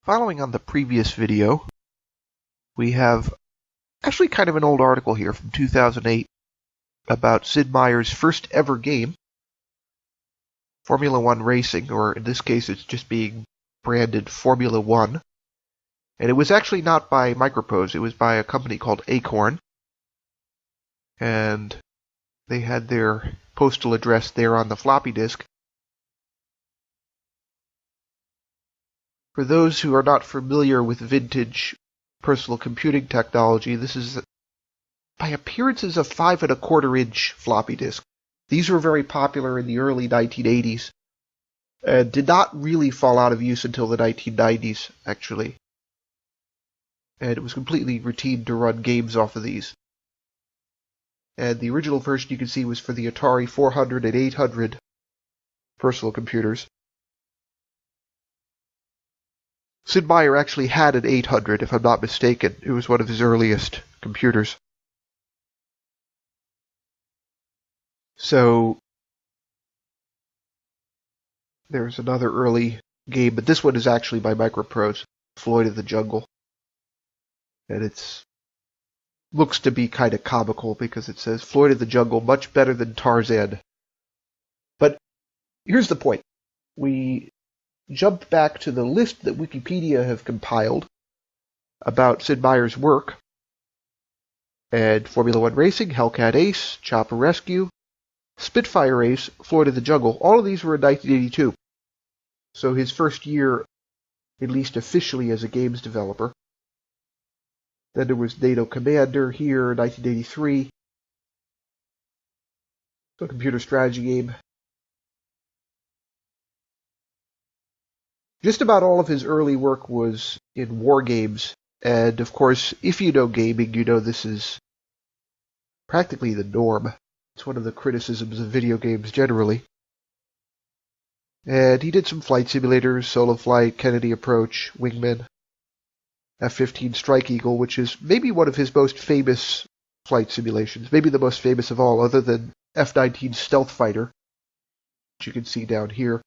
Following on the previous video, we have actually kind of an old article here from 2008 about Sid Meier's first ever game, Formula One Racing, or in this case it's just being branded Formula One. And it was actually not by MicroProse, it was by a company called Acorn. And they had their postal address there on the floppy disk. For those who are not familiar with vintage personal computing technology, this is by appearances a 5 1/4-inch floppy disk. These were very popular in the early 1980s and did not really fall out of use until the 1990s, actually. And it was completely routine to run games off of these. And the original version you can see was for the Atari 400 and 800 personal computers. Sid Meier actually had an 800, if I'm not mistaken. It was one of his earliest computers. So, there's another early game, but this one is actually by MicroProse, Floyd of the Jungle. And it looks to be kind of comical because it says, Floyd of the Jungle, much better than Tarzan. But here's the point. We jump back to the list that Wikipedia have compiled about Sid Meier's work. And Formula One Racing, Hellcat Ace, Chopper Rescue, Spitfire Ace, Floyd of the Jungle, all of these were in 1982. So his first year, at least officially, as a games developer. Then there was NATO Commander here in 1983. A computer strategy game. Just about all of his early work was in war games, and of course, if you know gaming, you know this is practically the norm. It's one of the criticisms of video games generally. And he did some flight simulators, Solo Flight, Kennedy Approach, Wingman, F-15 Strike Eagle, which is maybe one of his most famous flight simulations, maybe the most famous of all, other than F-19 Stealth Fighter, which you can see down here.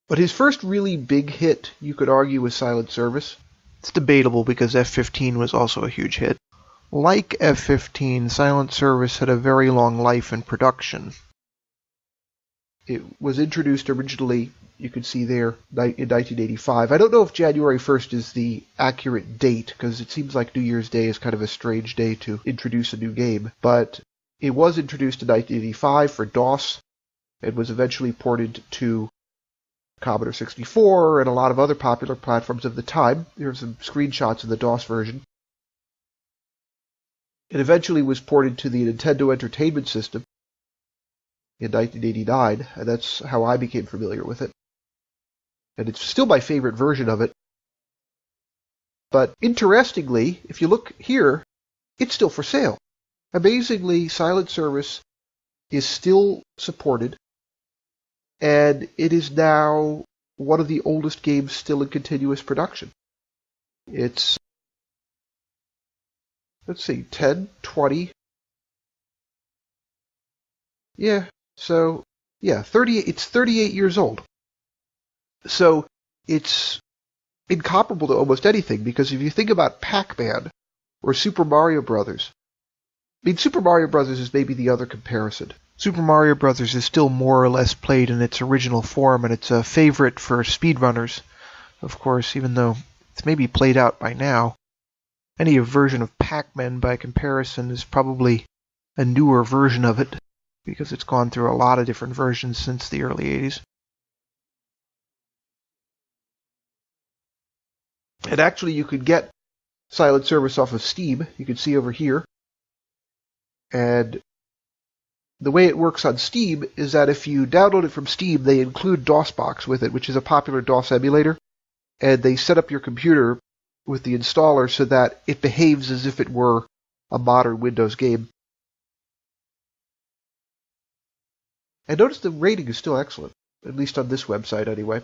But his first really big hit, you could argue, was Silent Service. It's debatable because F-15 was also a huge hit. Like F-15, Silent Service had a very long life in production. It was introduced originally, you can see there, in 1985. I don't know if January 1st is the accurate date, because it seems like New Year's Day is kind of a strange day to introduce a new game. But it was introduced in 1985 for DOS. It was eventually ported to Commodore 64 and a lot of other popular platforms of the time. Here are some screenshots of the DOS version. It eventually was ported to the Nintendo Entertainment System in 1989, and that's how I became familiar with it. And it's still my favorite version of it. But interestingly, if you look here, it's still for sale. Amazingly, Silent Service is still supported, and it is now one of the oldest games still in continuous production. It's, let's see, 10, 20. Yeah, so, yeah, it's 38 years old. So it's incomparable to almost anything, because if you think about Pac-Man or Super Mario Brothers, I mean, Super Mario Brothers is maybe the other comparison. Super Mario Bros. Is still more or less played in its original form, and it's a favorite for speedrunners, of course, even though it's maybe played out by now. Any version of Pac-Man, by comparison, is probably a newer version of it, because it's gone through a lot of different versions since the early 80s. And actually, you could get Silent Service off of Steam. You can see over here. And the way it works on Steam is that if you download it from Steam, they include DOSBox with it, which is a popular DOS emulator, and they set up your computer with the installer so that it behaves as if it were a modern Windows game. And notice the rating is still excellent, at least on this website anyway.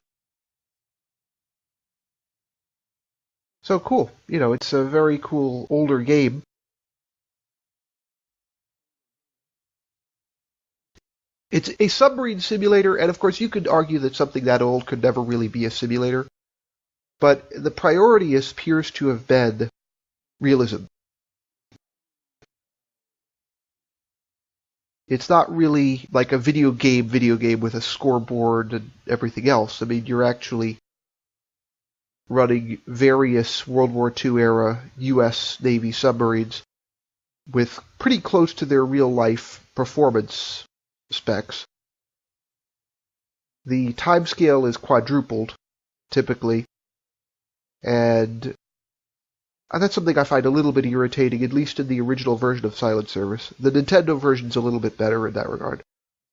So cool. You know, it's a very cool older game. It's a submarine simulator, and of course you could argue that something that old could never really be a simulator, but the priority appears to have been realism. It's not really like a video game with a scoreboard and everything else. I mean, you're actually running various World War II era U.S. Navy submarines with pretty close to their real-life performance specs. The timescale is quadrupled, typically, and that's something I find a little bit irritating, at least in the original version of Silent Service. The Nintendo version's a little bit better in that regard.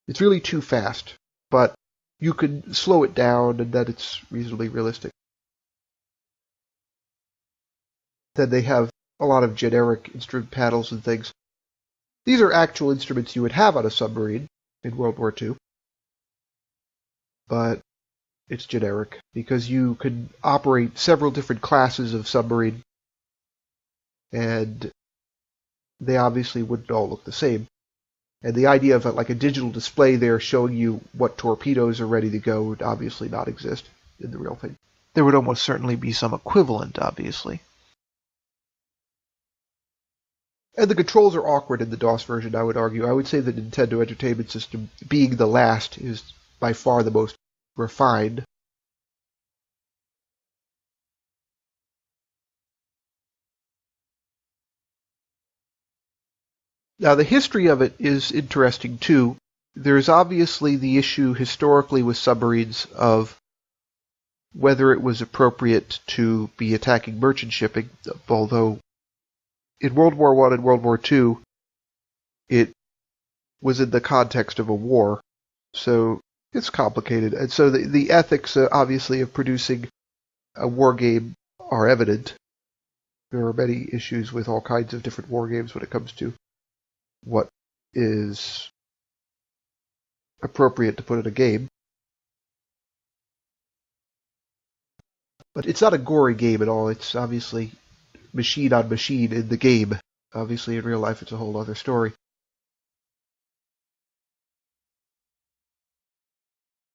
It's really too fast, but you can slow it down and then it's reasonably realistic. Then they have a lot of generic instrument panels and things. These are actual instruments you would have on a submarine in World War II, but it's generic because you could operate several different classes of submarine, and they obviously wouldn't all look the same. And the idea of like a digital display there showing you what torpedoes are ready to go would obviously not exist in the real thing. There would almost certainly be some equivalent, obviously. And the controls are awkward in the DOS version, I would argue. I would say the Nintendo Entertainment System, being the last, is by far the most refined. Now, the history of it is interesting, too. There's obviously the issue historically with submarines of whether it was appropriate to be attacking merchant shipping, although in World War I and World War II, it was in the context of a war, so it's complicated. And so the ethics, obviously, of producing a war game are evident. There are many issues with all kinds of different war games when it comes to what is appropriate to put in a game. But it's not a gory game at all. It's obviously machine on machine in the game. Obviously, in real life, it's a whole other story.